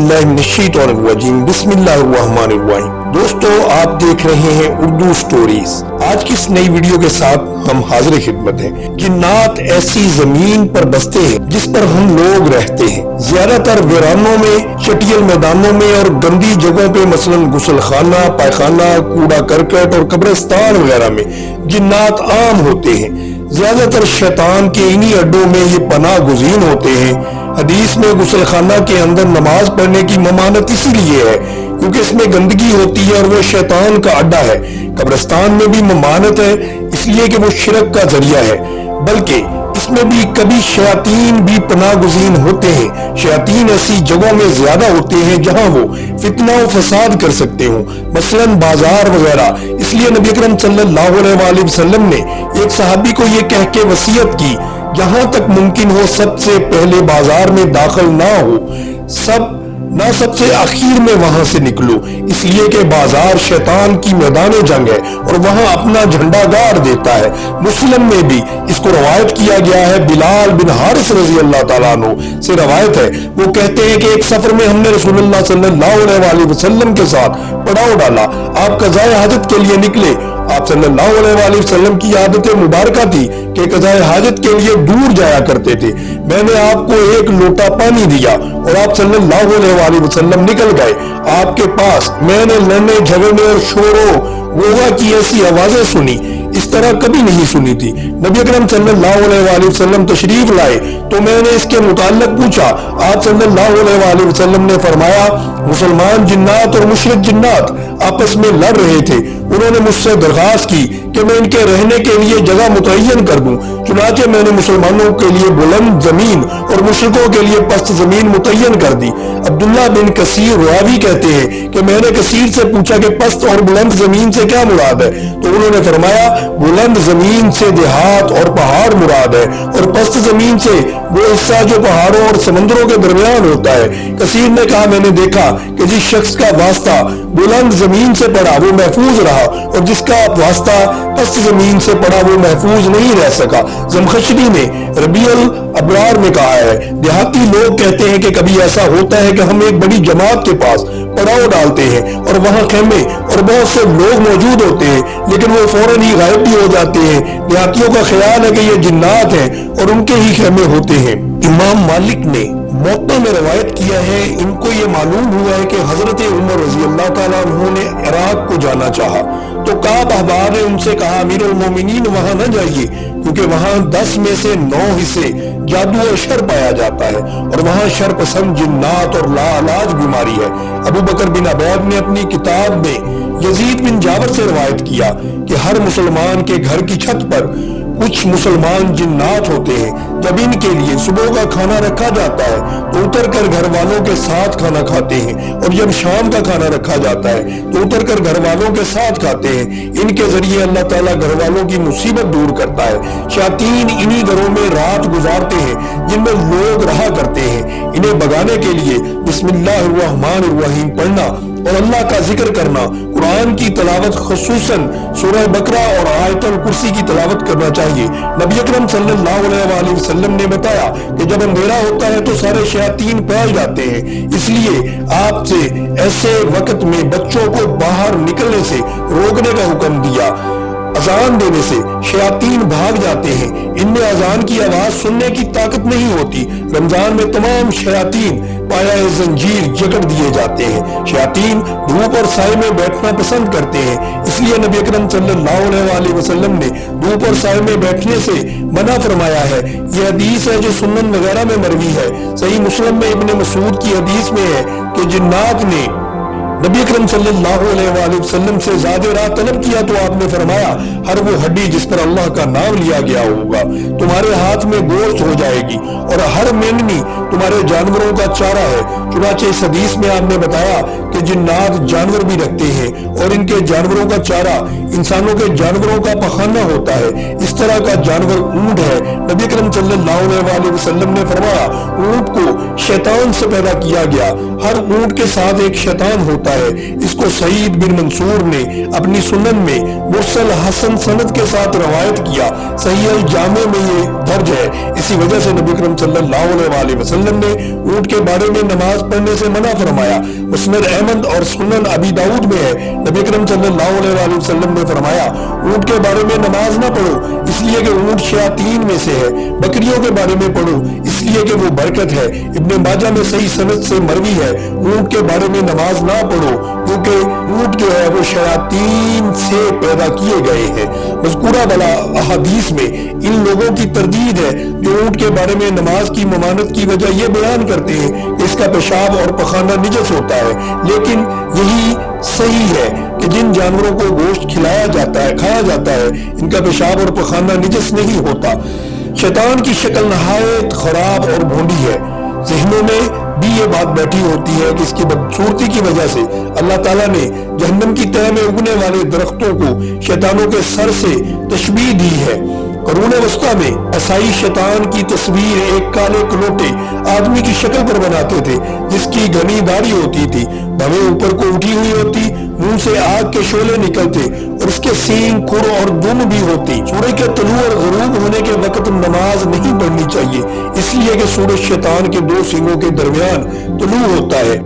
बिल्लाहि मिनश्शैतानिर्रजीम बिस्मिल्लाहिर्रहमानिर्रहीम। दोस्तों, आप देख रहे हैं उर्दू स्टोरीज। आज की इस नई वीडियो के साथ हम हाजिर खिदमत हैं। जिन्नात ऐसी जमीन पर बसते हैं जिस पर हम लोग रहते हैं। ज्यादातर वीरानों में, चटियल मैदानों में और गंदी जगहों पे, मसलन गुसलखाना, पायखाना, कूड़ा करकट और कब्रिस्तान वगैरह में जिन्नात आम होते हैं। ज्यादातर शैतान के इन्हीं अड्डों में ये पनाह गुज़ीन होते हैं। हदीस में गुसलखाना के अंदर नमाज पढ़ने की ममानत इसीलिए है क्योंकि इसमें गंदगी होती है और वो शैतान का अड्डा है। कब्रिस्तान में भी ममानत है इसलिए कि वो शिरक का जरिया है, बल्कि इसमें भी कभी शयातीन भी पनाह गुज़ीन होते हैं। शयातीन ऐसी जगहों में ज्यादा होते हैं जहां वो फितना और फसाद कर सकते हो, मसलन बाजार वगैरह। इसलिए नबी अकरम सल्लल्लाहु अलैहि वसल्लम ने एक सहाबी को ये कह के वसीयत की, जहां तक मुमकिन हो सबसे पहले बाजार में दाखिल ना सबसे आखिर में वहां से निकलो, इसलिए कि बाजार शैतान की मैदान जंग है और वहां अपना झंडा गाड़ देता है। मुस्लिम में भी इसको रवायत किया गया है। बिलाल बिन हारिस रजी अल्लाह ताला अन्हु से रवायत है, वो कहते हैं कि एक सफर में हमने रसूलुल्लाह सल्लल्लाहु अलैहि वसल्लम के साथ पड़ाव डाला। आप कज़ाए हाजत के लिए निकले। आप सल्लल्लाहु अलैहि वसल्लम की आदत मुबारका थी कि कज़ाए हाजत के लिए दूर जाया करते थे। मैंने आपको एक लोटा पानी दिया और आप सल्लल्लाहु अलैहि वसल्लम निकल गए। आपके पास मैंने लड़ने झगड़ने और शोरों गोगा की ऐसी आवाजें सुनी, इस तरह कभी नहीं सुनी थी। नबी अकरम सल्लल्लाहु अलैहि वसल्लम तशरीफ लाए तो मैंने इसके मुताल्लिक पूछा। आप सल्लल्लाहु अलैहि वसल्लम ने फरमाया, मुसलमान जिन्नात और मुशरिक जिन्नात आपस में लड़ रहे थे। उन्होंने मुझसे दरखास्त की कि मैं इनके रहने के लिए जगह मुतय्यन कर दूं। चुनाचे मैंने मुसलमानों के लिए बुलंद जमीन और मुशरिकों के लिए पस्त जमीन मुतय्यन कर दी। अब्दुल्ला बिन कसीर रावी कहते हैं कि मैंने कसीर से पूछा कि पस्त और बुलंद जमीन से क्या मुराद है, तो उन्होंने फरमाया बुलंद जमीन से देहात और पहाड़ मुराद है और पस्त जमीन से वो हिस्सा जो पहाड़ों और समंदरों के दरमियान होता है। कसीर ने कहा, मैंने देखा कि जिस शख्स का वास्ता बुलंद जमीन से पड़ा वो महफूज रहा और जिसका वास्ता पस्त जमीन से पड़ा वो महफूज नहीं रह सका। ज़मख़शरी ने रबीउल अबरार में कहा है, देहाती लोग कहते हैं कि कभी ऐसा होता है कि हम एक बड़ी जमात के पास पड़ाव डालते हैं और वहां खेमे और बहुत से लोग मौजूद होते हैं, लेकिन वो फौरन ही गायब भी हो जाते हैं। देहातियों का ख्याल है कि ये जिन्नात हैं और उनके ही खेमे होते हैं। इमाम मालिक ने मुवत्ता में रवायत किया है, इनको ये मालूम हुआ है कि हजरत उमर रजी अल्लाह ताला अन्हु ने इराक को जाना चाहा तो काब अहबार ने उनसे कहा, अमीरुल मोमिनीन वहां न जाइए क्योंकि वहां 10 में से 9 हिस्से जादू और शर पाया जाता है और वहां शर पसंद जिन्नात और लाइलाज बीमारी है। अबू बकर बिन अबैद ने अपनी किताब में यजीद बिन जाबर से रवायत किया कि हर मुसलमान के घर की छत पर कुछ मुसलमान जिन्नात होते हैं। जब इनके लिए सुबह का खाना रखा जाता है तो उतर कर घर वालों के साथ खाना खाते हैं और जब शाम का खाना रखा जाता है तो उतर कर घर वालों के साथ खाते हैं। इनके जरिए अल्लाह ताला घर वालों की मुसीबत दूर करता है। शैतान इन्हीं घरों में रात गुजारते हैं जिनमें लोग रहा करते हैं। इन्हें भगाने के लिए बिस्मिल्लाहिर्रहमानिर्रहीम पढ़ना और अल्लाह का जिक्र करना, कुरान की तलावत खुसूसन सूरह बकरा और आयतुल कुर्सी की तलावत करना चाहिए। नबी अकरम सल्लल्लाहु अलैहि वसल्लम ने बताया कि जब अंधेरा होता है तो सारे शयातीन फैल जाते हैं, इसलिए आपसे ऐसे वक्त में बच्चों को बाहर निकलने से रोकने का हुक्म दिया। अजान देने से शयातीन भाग जाते हैं। इनमें अजान की आवाज सुनने की ताकत नहीं होती। रमजान में तमाम शयातीन पाया जंजीर जकड़ दिए जाते हैं। शयातीन धूप और साए में बैठना पसंद करते हैं, इसलिए नबी अकरम सल्लल्लाहु अलैहि वसल्लम ने धूप और साए में बैठने से मना फरमाया है। यह हदीस है जो सुन्नन वगैरह में मरवी है। सही मुस्लिम में इब्ने मसूद की हदीस में है कि जिन्नात ने नबी अकरम सल्लल्लाहु अलैहि वसल्लम से ज़्यादा राह तलब किया तो आपने फरमाया, हर वो हड्डी जिस पर अल्लाह का नाम लिया गया होगा तुम्हारे हाथ में गोश्त हो जाएगी और हर मेमनी तुम्हारे जानवरों का चारा है। चुनाचे इस हदीस में आपने बताया कि कि जिन्नात जानवर भी रखते हैं और इनके जानवरों का चारा इंसानों के जानवरों का पखाना होता है। इस तरह का जानवर ऊंट है। नबी अकरम सल्लल्लाहु अलैहि वसल्लम ने फरमाया, ऊंट को शैतान से पैदा किया गया। हर ऊंट के साथ एक शैतान होता है। इसको सईद बिन मंसूर ने अपनी सुनन में मुरसल हसन सनद के साथ रवायत किया। सहीह अल जामे में ये दर्ज है। इसी वजह से नबी अकरम सल्लल्लाहु अलैहि वसल्लम ने ऊंट के बारे में नमाज पढ़ने से मना फरमाया। मुस्नद अहमद और सुनन अबी दाऊद में है, नबी अकरम सल्लल्लाहु अलैहि वसल्लम ने फरमाया, ऊंट के बारे में नमाज ना पढ़ो इसलिए कि ऊंट शयातीन में से है। बकरियों के बारे में पढ़ो इसलिए कि वो बरकत है। इब्ने माजा में सही सनद से मरवी है, ऊंट के बारे में नमाज ना पढ़ो क्योंकि ऊंट जो है वो शयातीन से पैदा किए गए हैं। मज़कूरा वाला अहादीस में इन लोगों की तरदीद है जो ऊंट के बारे में नमाज की ममानत की वजह ये बयान करते हैं कि इसका पेशाब और पखाना निजस होता है। लेकिन यही सही है कि जिन जानवरों को गोश्त खिलाया जाता है, खाया जाता है, इनका पेशाब और पखाना निजस नहीं होता। शैतान की शक्ल नहायत खराब और भोंडी है। ज़हनों में भी ये बात बैठी होती है कि इसकी बदसूरती की वजह से अल्लाह ताला ने जहन्नम की तह में उगने वाले दरख्तों को शैतानों के सर से तशबीह दी है। करून वस्ता में ईसाई शैतान की तस्वीर एक काले कलोटे आदमी की शक्ल पर बनाते थे जिसकी घनी दाढ़ी होती थी, भवें ऊपर को उठी हुई होती, मुंह से आग के शोले निकलते और उसके सींग, खुर और दुम भी होती। सूरज के तुलू और गुरूब होने के वक्त नमाज नहीं पढ़नी चाहिए इसलिए कि सूरज शैतान के दो सींगों के दरमियान तुलू होता है।